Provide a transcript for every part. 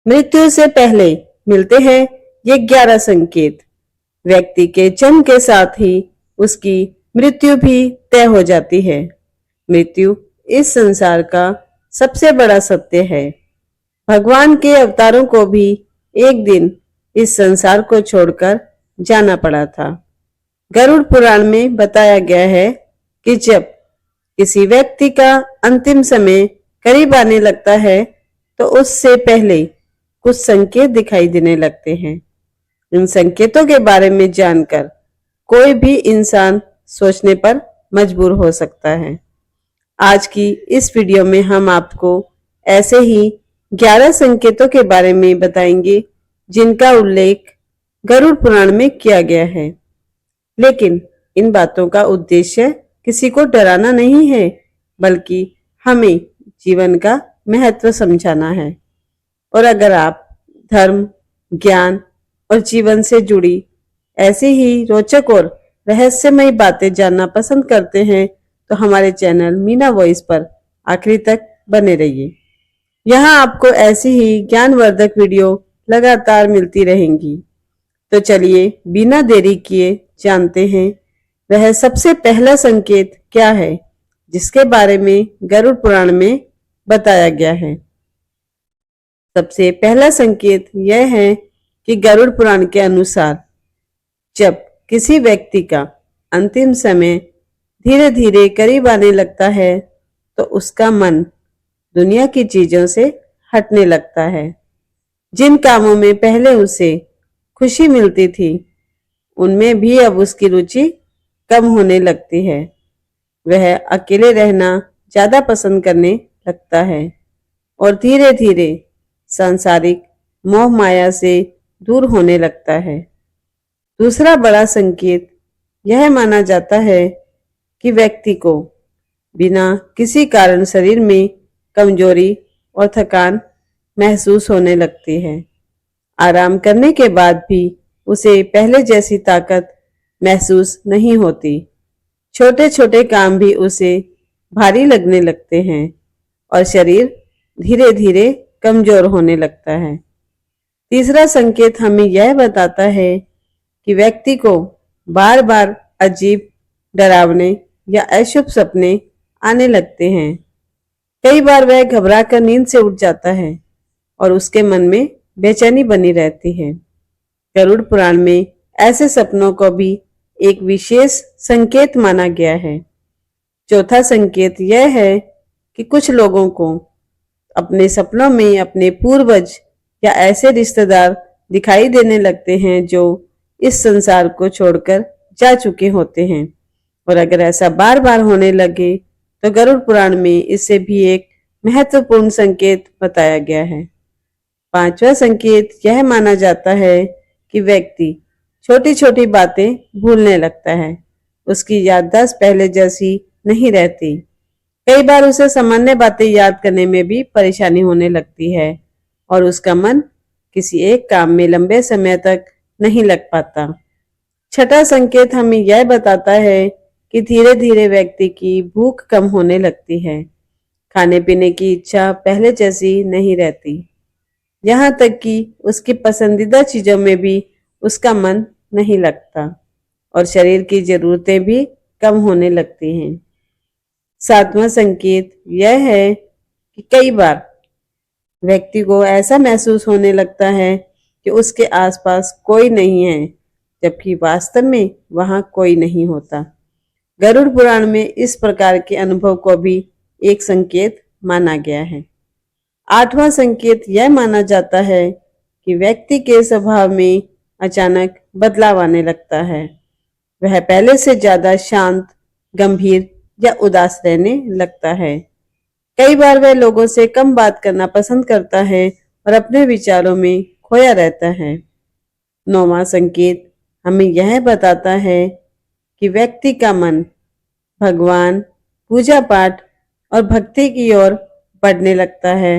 मृत्यु से पहले मिलते हैं ये 11 संकेत। व्यक्ति के जन्म के साथ ही उसकी मृत्यु भी तय हो जाती है। मृत्यु इस संसार का सबसे बड़ा सत्य है। भगवान के अवतारों को भी एक दिन इस संसार को छोड़कर जाना पड़ा था। गरुड़ पुराण में बताया गया है कि जब किसी व्यक्ति का अंतिम समय करीब आने लगता है तो उससे पहले कुछ संकेत दिखाई देने लगते हैं। इन संकेतों के बारे में जानकर कोई भी इंसान सोचने पर मजबूर हो सकता है। आज की इस वीडियो में हम आपको ऐसे ही 11 संकेतों के बारे में बताएंगे जिनका उल्लेख गरुड़ पुराण में किया गया है। लेकिन इन बातों का उद्देश्य किसी को डराना नहीं है, बल्कि हमें जीवन का महत्व समझाना है। और अगर आप धर्म, ज्ञान और जीवन से जुड़ी ऐसी ही रोचक और रहस्यमयी बातें जानना पसंद करते हैं तो हमारे चैनल मीना वॉइस पर आखिरी तक बने रहिए। यहाँ आपको ऐसी ही ज्ञानवर्धक वीडियो लगातार मिलती रहेंगी। तो चलिए बिना देरी किए जानते हैं वह सबसे पहला संकेत क्या है जिसके बारे में गरुड़ पुराण में बताया गया है। सबसे पहला संकेत यह है कि गरुड़ पुराण के अनुसार जब किसी व्यक्ति का अंतिम समय धीरे धीरे करीब आने लगता है तो उसका मन दुनिया की चीजों से हटने लगता है। जिन कामों में पहले उसे खुशी मिलती थी उनमें भी अब उसकी रुचि कम होने लगती है। वह अकेले रहना ज्यादा पसंद करने लगता है और धीरे धीरे सांसारिक मोह माया से दूर होने लगता है। दूसरा बड़ा संकेत यह माना जाता है कि व्यक्ति को बिना किसी कारण शरीर में कमजोरी और थकान महसूस होने लगती है। आराम करने के बाद भी उसे पहले जैसी ताकत महसूस नहीं होती। छोटे छोटे काम भी उसे भारी लगने लगते हैं और शरीर धीरे धीरे कमजोर होने लगता है। तीसरा संकेत हमें यह बताता है कि व्यक्ति को बार बार अजीब, डरावने या अशुभ सपने आने लगते हैं। कई बार वह घबराकर नींद से उठ जाता है और उसके मन में बेचैनी बनी रहती है। गरुड़ पुराण में ऐसे सपनों को भी एक विशेष संकेत माना गया है। चौथा संकेत यह है कि कुछ लोगों को अपने सपनों में अपने पूर्वज या ऐसे रिश्तेदार दिखाई देने लगते हैं जो इस संसार को छोड़कर जा चुके होते हैं। और अगर ऐसा बार बार होने लगे तो गरुड़ पुराण में इससे भी एक महत्वपूर्ण संकेत बताया गया है। पांचवा संकेत यह माना जाता है कि व्यक्ति छोटी छोटी बातें भूलने लगता है। उसकी याददाश्त पहले जैसी नहीं रहती। कई बार उसे सामान्य बातें याद करने में भी परेशानी होने लगती है और उसका मन किसी एक काम में लंबे समय तक नहीं लग पाता। छठा संकेत हमें यह बताता है कि धीरे धीरे व्यक्ति की भूख कम होने लगती है। खाने पीने की इच्छा पहले जैसी नहीं रहती। यहाँ तक कि उसकी पसंदीदा चीजों में भी उसका मन नहीं लगता और शरीर की जरूरतें भी कम होने लगती हैं। सातवां संकेत यह है कि कई बार व्यक्ति को ऐसा महसूस होने लगता है कि उसके आसपास कोई नहीं है, जबकि वास्तव में वहां कोई नहीं होता। गरुड़ पुराण में इस प्रकार के अनुभव को भी एक संकेत माना गया है। आठवां संकेत यह माना जाता है कि व्यक्ति के स्वभाव में अचानक बदलाव आने लगता है। वह पहले से ज्यादा शांत, गंभीर या उदास रहने लगता है। कई बार वह लोगों से कम बात करना पसंद करता है और अपने विचारों में खोया रहता है। नौवां संकेत हमें यह बताता है कि व्यक्ति का मन भगवान, पूजा पाठ और भक्ति की ओर बढ़ने लगता है।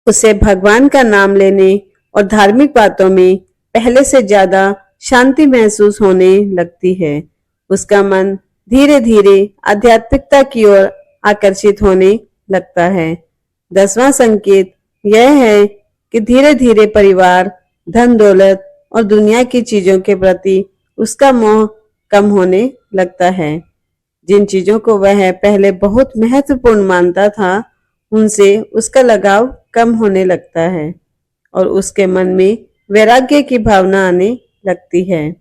उसे भगवान का नाम लेने और धार्मिक बातों में पहले से ज्यादा शांति महसूस होने लगती है। उसका मन धीरे धीरे आध्यात्मिकता की ओर आकर्षित होने लगता है। 10वां संकेत यह है कि धीरे धीरे परिवार, धन दौलत और दुनिया की चीजों के प्रति उसका मोह कम होने लगता है। जिन चीजों को वह पहले बहुत महत्वपूर्ण मानता था, उनसे उसका लगाव कम होने लगता है और उसके मन में वैराग्य की भावना आने लगती है।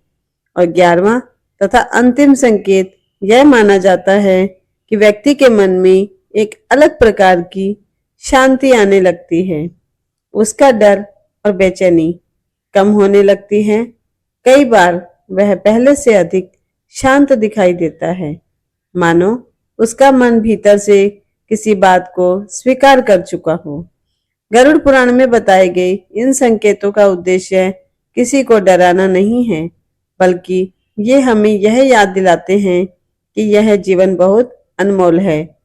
और 11वां तथा अंतिम संकेत यह माना जाता है कि व्यक्ति के मन में एक अलग प्रकार की शांति आने लगती है। उसका डर और बेचैनी कम होने लगती है। कई बार वह पहले से अधिक शांत दिखाई देता है, मानो उसका मन भीतर से किसी बात को स्वीकार कर चुका हो। गरुड़ पुराण में बताए गए इन संकेतों का उद्देश्य किसी को डराना नहीं है, बल्कि ये हमें यह याद दिलाते हैं कि यह जीवन बहुत अनमोल है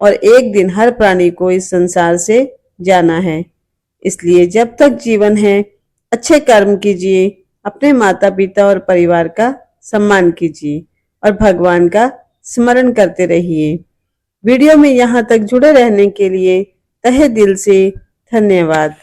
और एक दिन हर प्राणी को इस संसार से जाना है। इसलिए जब तक जीवन है, अच्छे कर्म कीजिए, अपने माता पिता और परिवार का सम्मान कीजिए और भगवान का स्मरण करते रहिए। वीडियो में यहाँ तक जुड़े रहने के लिए तहे दिल से धन्यवाद।